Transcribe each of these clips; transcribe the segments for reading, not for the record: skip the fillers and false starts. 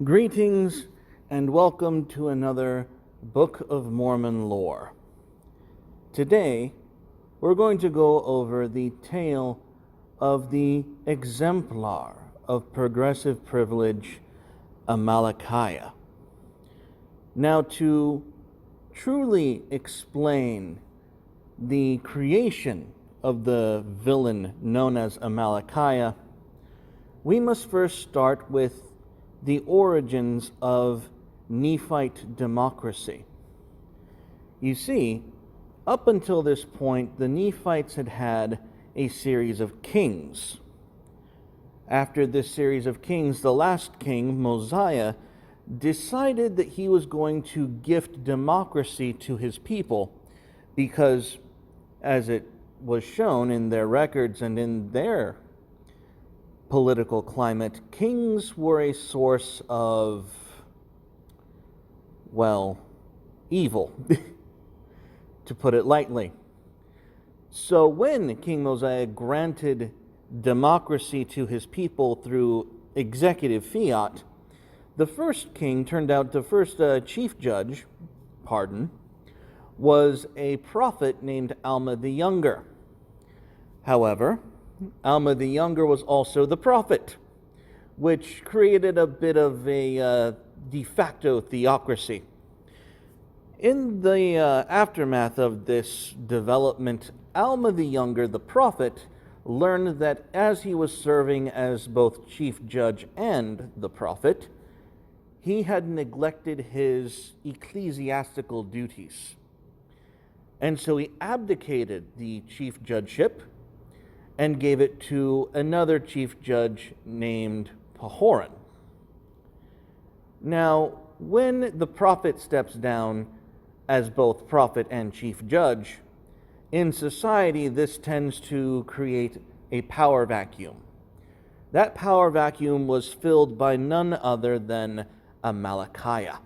Greetings and welcome to another Book of Mormon lore. Today, we're going to go over the tale of the Exemplar of progressive privilege, Amalickiah. Now, to truly explain the creation of the villain known as Amalickiah, we must first start with the origins of Nephite democracy. You see, up until this point, the Nephites had had a series of kings. After this series of kings, the last king, Mosiah, decided that he was going to gift democracy to his people because, as it was shown in their records and in their political climate, kings were a source of, well, evil, to put it lightly. So when King Mosiah granted democracy to his people through executive fiat, the first chief judge, was a prophet named Alma the Younger. However, Alma the Younger was also the prophet, which created a bit of a de facto theocracy. In the aftermath of this development, Alma the Younger, the prophet, learned that as he was serving as both chief judge and the prophet, he had neglected his ecclesiastical duties. And so he abdicated the chief judgeship and gave it to another chief judge named Pahoran. Now, when the prophet steps down as both prophet and chief judge, in society this tends to create a power vacuum. That power vacuum was filled by none other than Amalickiah.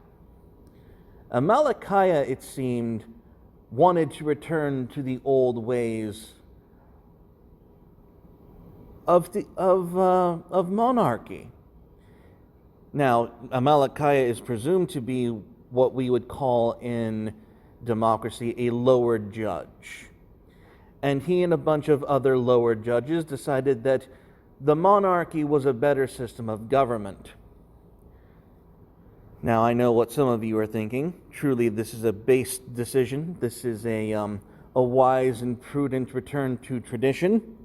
Amalickiah, it seemed, wanted to return to the old ways of monarchy. Now, Amalickiah is presumed to be what we would call in democracy a lower judge. And he and a bunch of other lower judges decided that the monarchy was a better system of government. Now, I know what some of you are thinking. Truly, this is a base decision. This is a wise and prudent return to tradition.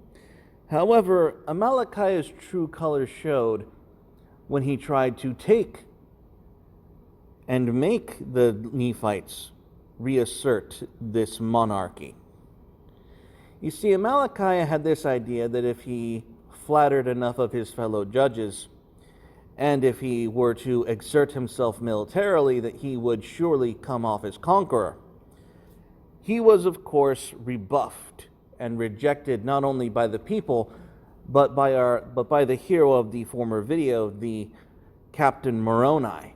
However, Amalickiah's true colors showed when he tried to take and make the Nephites reassert this monarchy. You see, Amalickiah had this idea that if he flattered enough of his fellow judges, and if he were to exert himself militarily, that he would surely come off as conqueror. He was, of course, rebuffed and rejected not only by the people, but by the hero of the former video, the Captain Moroni.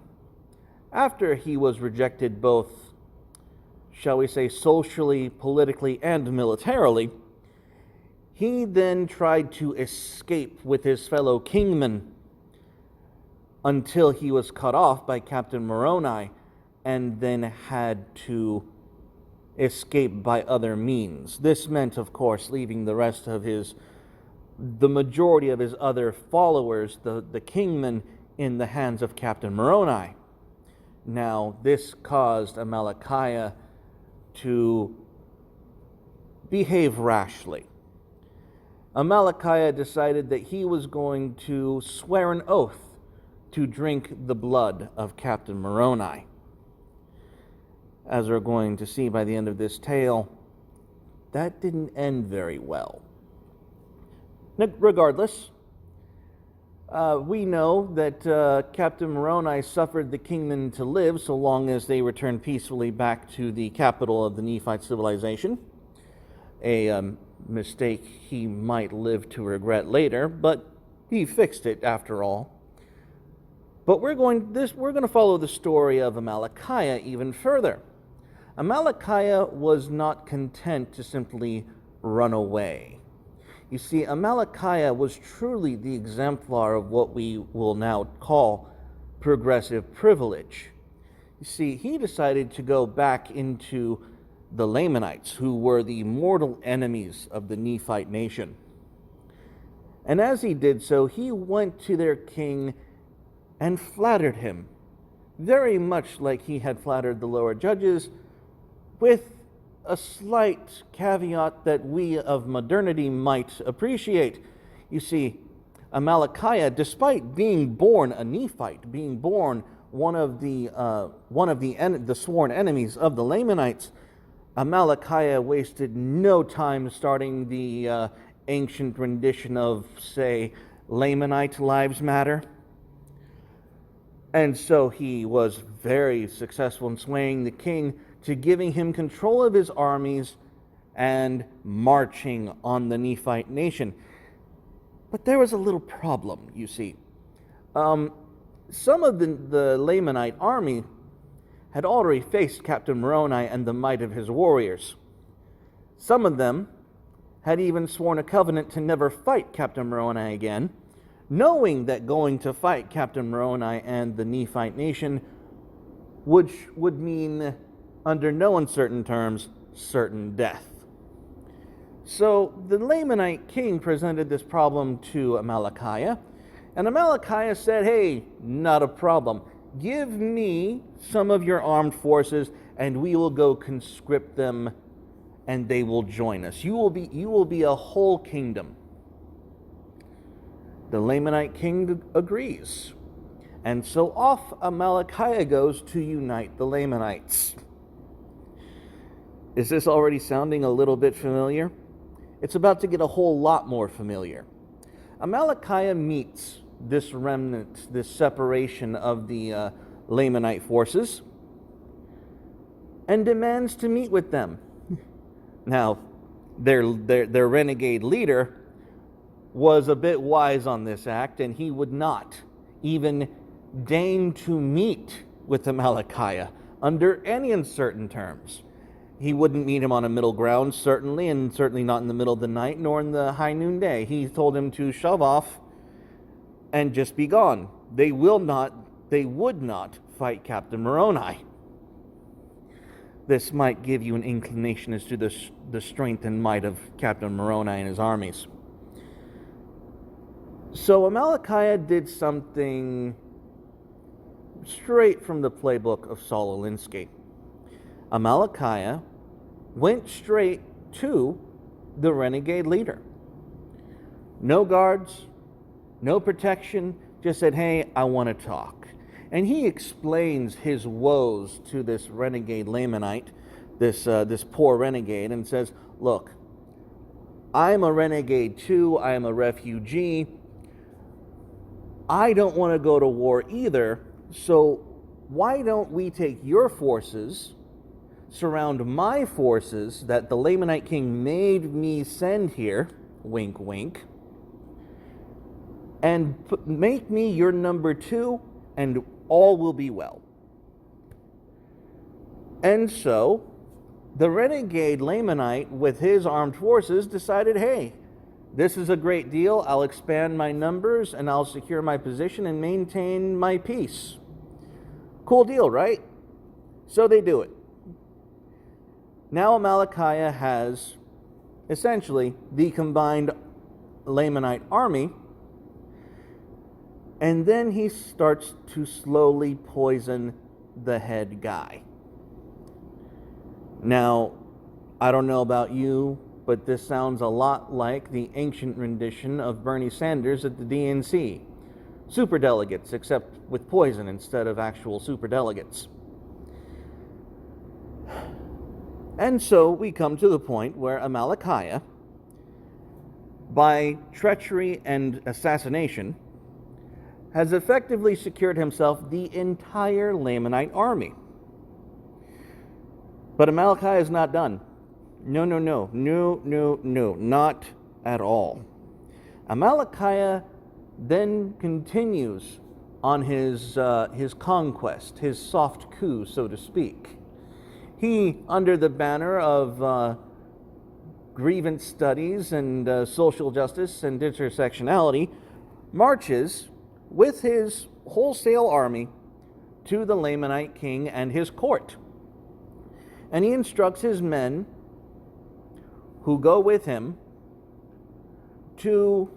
After he was rejected both, shall we say, socially, politically, and militarily, he then tried to escape with his fellow kingmen until he was cut off by Captain Moroni, and then had to escape by other means. This meant, of course, leaving the majority of his other followers, the kingmen, in the hands of Captain Moroni. Now, this caused Amalickiah to behave rashly. Amalickiah decided that he was going to swear an oath to drink the blood of Captain Moroni. As we're going to see by the end of this tale, that didn't end very well. Regardless, we know that Captain Moroni suffered the kingmen to live so long as they returned peacefully back to the capital of the Nephite civilization. A mistake he might live to regret later, but he fixed it after all. But we're going to follow the story of Amalickiah even further. Amalickiah was not content to simply run away. You see, Amalickiah was truly the exemplar of what we will now call progressive privilege. You see, he decided to go back into the Lamanites, who were the mortal enemies of the Nephite nation. And as he did so, he went to their king and flattered him, very much like he had flattered the lower judges, with a slight caveat that we of modernity might appreciate. You see, Amalickiah, despite being born a Nephite, being born one of the sworn enemies of the Lamanites, Amalickiah wasted no time starting the ancient rendition of, say, Lamanite Lives Matter. And so he was very successful in swaying the king to giving him control of his armies and marching on the Nephite nation. But there was a little problem, you see. Some of the Lamanite army had already faced Captain Moroni and the might of his warriors. Some of them had even sworn a covenant to never fight Captain Moroni again, knowing that going to fight Captain Moroni and the Nephite nation would mean, under no uncertain terms, certain death. So the Lamanite king presented this problem to Amalickiah, and Amalickiah said, hey, not a problem. Give me some of your armed forces, and we will go conscript them, and they will join us. You will be a whole kingdom. The Lamanite king agrees. And so off Amalickiah goes to unite the Lamanites. Is this already sounding a little bit familiar? It's about to get a whole lot more familiar. Amalickiah meets this remnant, this separation of the Lamanite forces, and demands to meet with them. Now, their renegade leader was a bit wise on this act, and he would not even deign to meet with Amalickiah under any uncertain terms. He wouldn't meet him on a middle ground, certainly, and certainly not in the middle of the night, nor in the high noonday. He told him to shove off and just be gone. They would not fight Captain Moroni. This might give you an inclination as to the strength and might of Captain Moroni and his armies. So Amalickiah did something straight from the playbook of Saul Alinsky. Amalickiah went straight to the renegade leader. No guards, no protection, just said, hey, I want to talk. And he explains his woes to this renegade Lamanite, this poor renegade, and says, look, I'm a renegade too, I am a refugee. I don't want to go to war either, so why don't we take your forces, surround my forces that the Lamanite king made me send here, wink, wink, and make me your number two, and all will be well. And so, the renegade Lamanite, with his armed forces, decided, hey, this is a great deal. I'll expand my numbers, and I'll secure my position and maintain my peace. Cool deal, right? So they do it. Now Amalickiah has, essentially, the combined Lamanite army, and then he starts to slowly poison the head guy. Now, I don't know about you, but this sounds a lot like the ancient rendition of Bernie Sanders at the DNC. Superdelegates, except with poison instead of actual superdelegates. And so we come to the point where Amalickiah, by treachery and assassination, has effectively secured himself the entire Lamanite army. But Amalickiah is not done. No, not at all. Amalickiah then continues on his conquest, his soft coup, so to speak. He, under the banner of grievance studies and social justice and intersectionality, marches with his wholesale army to the Lamanite king and his court. And he instructs his men who go with him to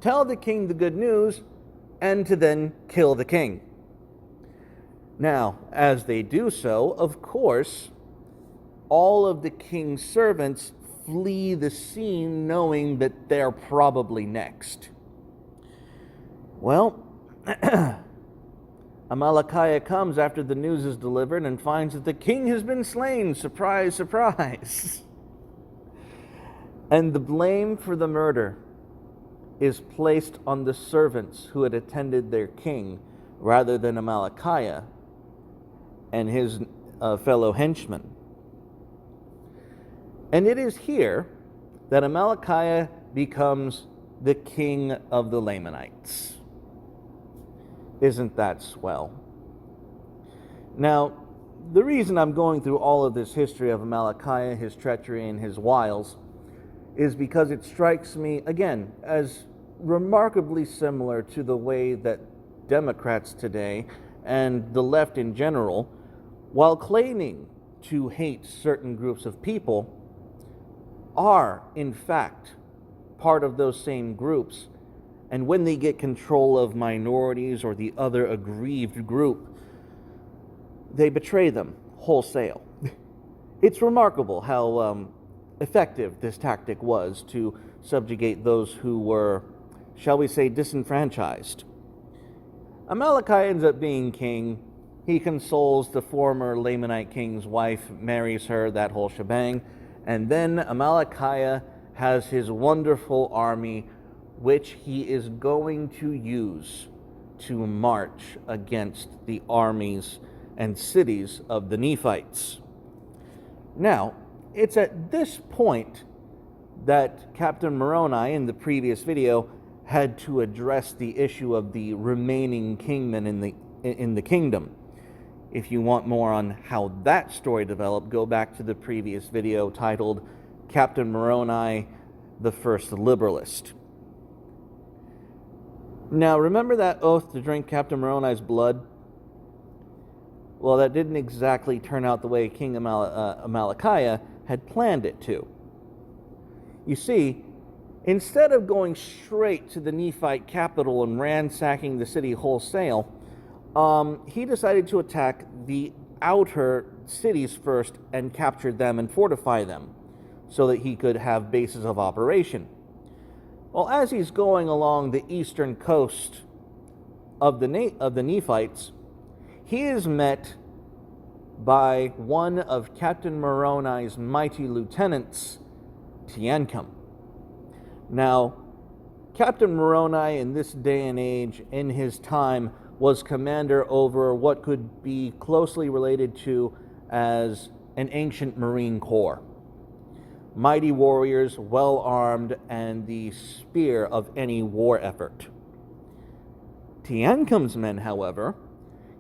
tell the king the good news and to then kill the king. Now, as they do so, of course, all of the king's servants flee the scene knowing that they're probably next. Well, Amalickiah comes after the news is delivered and finds that the king has been slain. Surprise, surprise. And the blame for the murder is placed on the servants who had attended their king rather than Amalickiah and his fellow henchmen. And it is here that Amalickiah becomes the king of the Lamanites. Isn't that swell? Now, the reason I'm going through all of this history of Amalickiah, his treachery, and his wiles is because it strikes me, again, as remarkably similar to the way that Democrats today and the left in general, while claiming to hate certain groups of people, are, in fact, part of those same groups. And when they get control of minorities or the other aggrieved group, they betray them wholesale. It's remarkable how effective this tactic was to subjugate those who were, shall we say, disenfranchised. Amalickiah ends up being king. He consoles the former Lamanite king's wife, marries her, that whole shebang. And then Amalickiah has his wonderful army, which he is going to use to march against the armies and cities of the Nephites. Now, it's at this point that Captain Moroni, in the previous video, had to address the issue of the remaining kingmen in the kingdom. If you want more on how that story developed, go back to the previous video titled Captain Moroni, the First Liberalist. Now, remember that oath to drink Captain Moroni's blood? Well, that didn't exactly turn out the way King Amalickiah had planned it to. You see, instead of going straight to the Nephite capital and ransacking the city wholesale, he decided to attack the outer cities first and capture them and fortify them so that he could have bases of operation. Well, as he's going along the eastern coast of the Nephites, he is met by one of Captain Moroni's mighty lieutenants, Teancum. Now, Captain Moroni in this day and age, in his time, was commander over what could be closely related to as an ancient Marine Corps. Mighty warriors, well-armed, and the spear of any war effort. Teancum's men, however,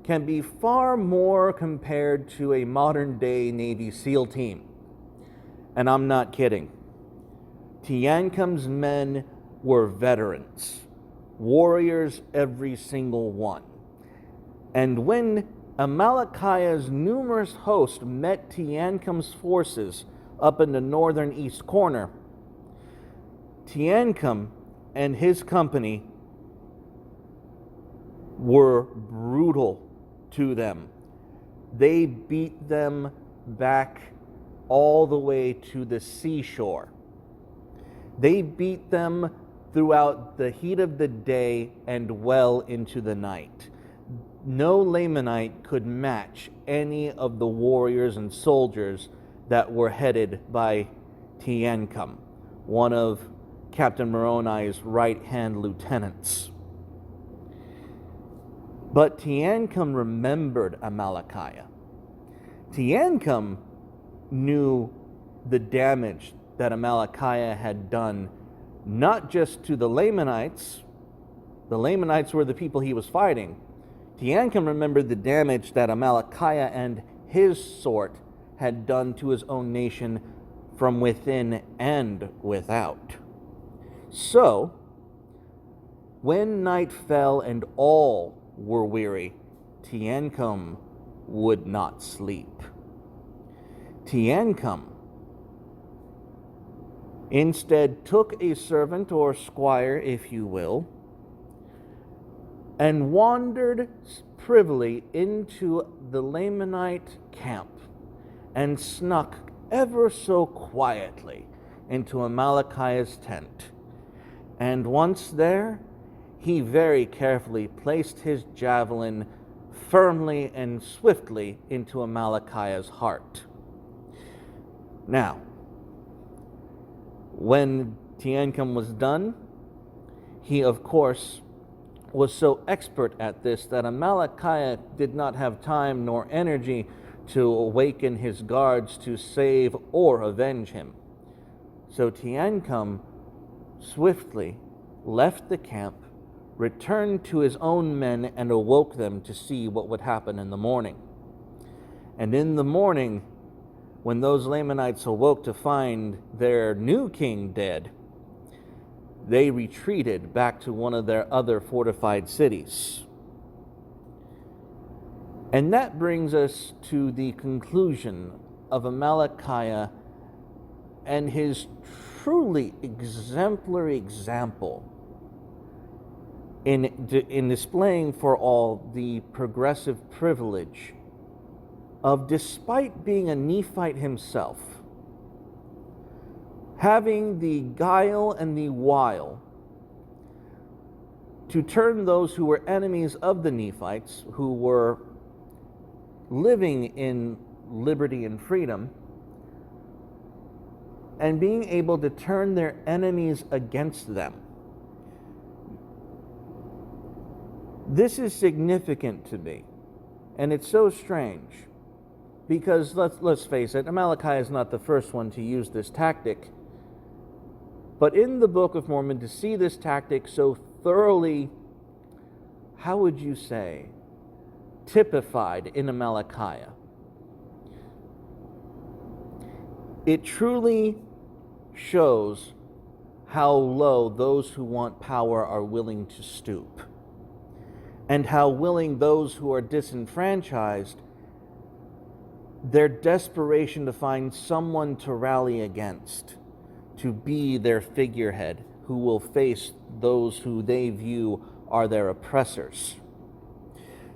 can be far more compared to a modern-day Navy SEAL team. And I'm not kidding. Teancum's men were veterans, warriors every single one. And when Amalickiah's numerous host met Teancum's forces up in the northern east corner, Teancum and his company were brutal to them. They beat them back all the way to the seashore. They beat them throughout the heat of the day and well into the night. No Lamanite could match any of the warriors and soldiers that were headed by Teancum, one of Captain Moroni's right-hand lieutenants. But Teancum remembered Amalickiah. Teancum knew the damage that Amalickiah had done, not just to the Lamanites. The Lamanites were the people he was fighting. Teancum remembered the damage that Amalickiah and his sort had done to his own nation from within and without. So, when night fell and all were weary, Teancum would not sleep. Teancum instead took a servant or squire, if you will, and wandered privily into the Lamanite camp and snuck ever so quietly into Amalickiah's tent. And once there, he very carefully placed his javelin firmly and swiftly into Amalickiah's heart. Now, when Teancum was done, he, of course, was so expert at this that Amalickiah did not have time nor energy to awaken his guards to save or avenge him. So Teancum swiftly left the camp, returned to his own men, and awoke them to see what would happen in the morning. And in the morning, when those Lamanites awoke to find their new king dead, they retreated back to one of their other fortified cities. And that brings us to the conclusion of Amalickiah and his truly exemplary example in displaying for all the progressive privilege of, despite being a Nephite himself, having the guile and the wile to turn those who were enemies of the Nephites, who were living in liberty and freedom, and being able to turn their enemies against them. This is significant to me, and it's so strange, because let's face it, Amalickiah is not the first one to use this tactic. But in the Book of Mormon, to see this tactic so thoroughly, how would you say, typified in Amalickiah, it truly shows how low those who want power are willing to stoop, and how willing those who are disenfranchised, their desperation to find someone to rally against, to be their figurehead, who will face those who they view are their oppressors.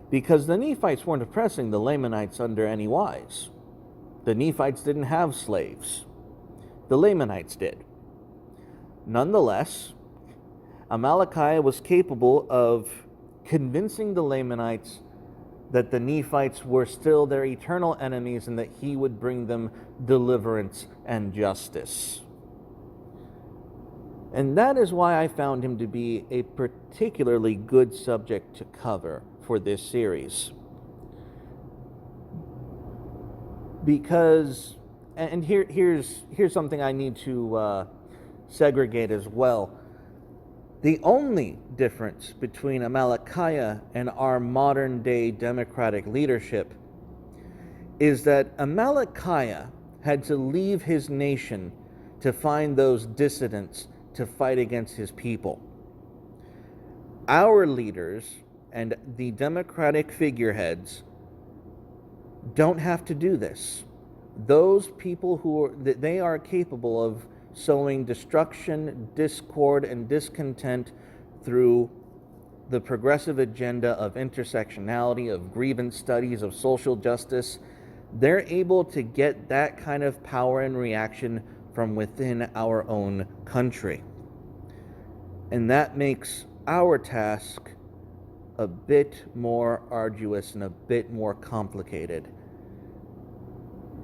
Because the Nephites weren't oppressing the Lamanites under any wise. The Nephites didn't have slaves. The Lamanites did. Nonetheless, Amalickiah was capable of convincing the Lamanites that the Nephites were still their eternal enemies and that he would bring them deliverance and justice. And that is why I found him to be a particularly good subject to cover for this series. Because, and here's something I need to segregate as well. The only difference between Amalickiah and our modern day democratic leadership is that Amalickiah had to leave his nation to find those dissidents to fight against his people. Our leaders and the democratic figureheads don't have to do this. Those people they are capable of sowing destruction, discord, and discontent through the progressive agenda of intersectionality, of grievance studies, of social justice. They're able to get that kind of power and reaction from within our own country. And that makes our task a bit more arduous and a bit more complicated.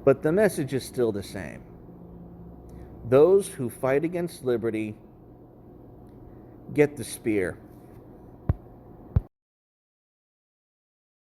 But the message is still the same. Those who fight against liberty get the spear.